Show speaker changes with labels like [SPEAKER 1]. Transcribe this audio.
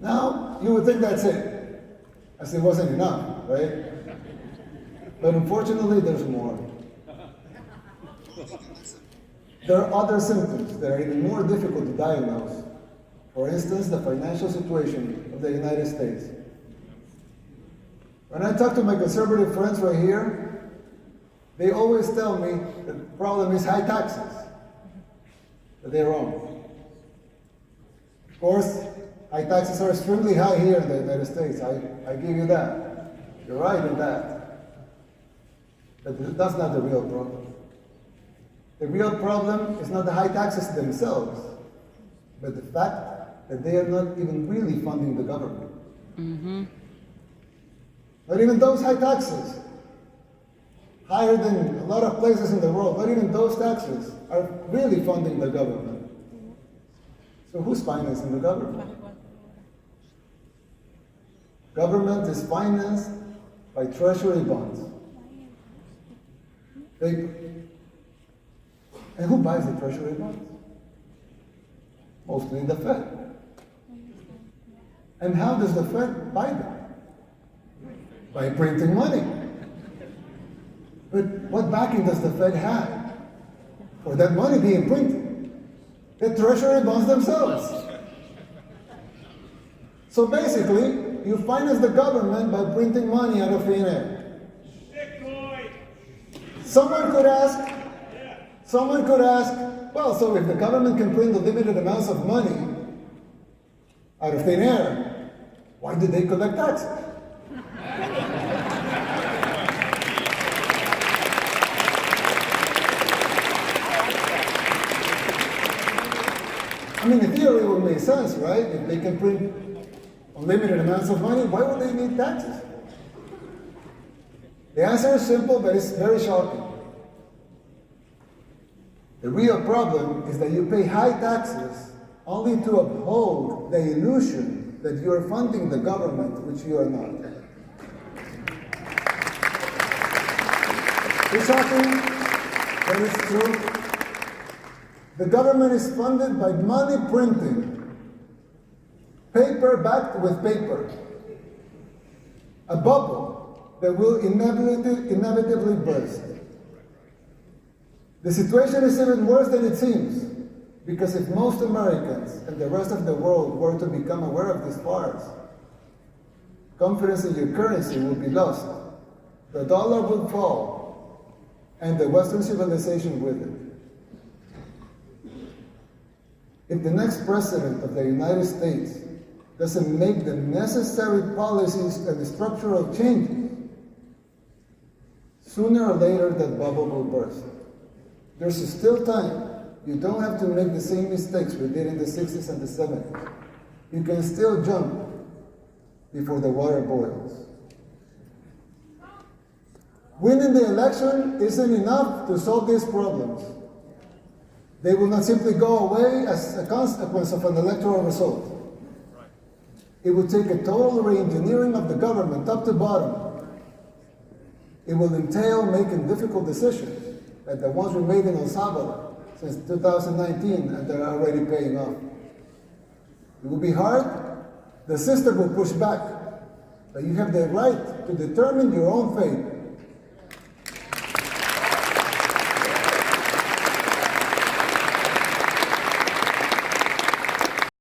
[SPEAKER 1] Now, you would think that's it, as it wasn't enough, right? But unfortunately, there's more. There are other symptoms that are even more difficult to diagnose. For instance, the financial situation of the United States. When I talk to my conservative friends right here, they always tell me the problem is high taxes. But they're wrong. Of course, high taxes are extremely high here in the United States. I give you that. You're right in that. But that's not the real problem. The real problem is not the high taxes themselves, but the fact that they are not even really funding the government. Mm-hmm. Not even those high taxes, higher than a lot of places in the world, not even those taxes are really funding the government. So who's financing the government? Government is financed by treasury bonds. Paper. And who buys the treasury bonds? Mostly the Fed. And how does the Fed buy them? By printing money. But what backing does the Fed have for that money being printed? The treasury bonds themselves. So basically, you finance the government by printing money out of thin air. Someone could ask, well, so if the government can print unlimited amounts of money out of thin air, why do they collect taxes? I mean, in theory, it would make sense, right? If they can print unlimited amounts of money, why would they need taxes? The answer is simple, but it's very shocking. The real problem is that you pay high taxes only to uphold the illusion that you are funding the government, which you are not. It's shocking, but it's true. The government is funded by money printing, paper backed with paper, a bubble that will inevitably burst. The situation is even worse than it seems, because if most Americans and the rest of the world were to become aware of this farce, confidence in your currency would be lost, the dollar would fall, and the Western civilization with it. If the next president of the United States doesn't make the necessary policies and structural changes, sooner or later that bubble will burst. There's still time. You don't have to make the same mistakes we did in the 60s and the 70s. You can still jump before the water boils. Winning the election isn't enough to solve these problems. They will not simply go away as a consequence of an electoral result. It will take a total re-engineering of the government, top to bottom. It will entail making difficult decisions, like the ones we made in El Salvador since 2019, and they're already paying off. It will be hard. The system will push back, but you have the right to determine your own fate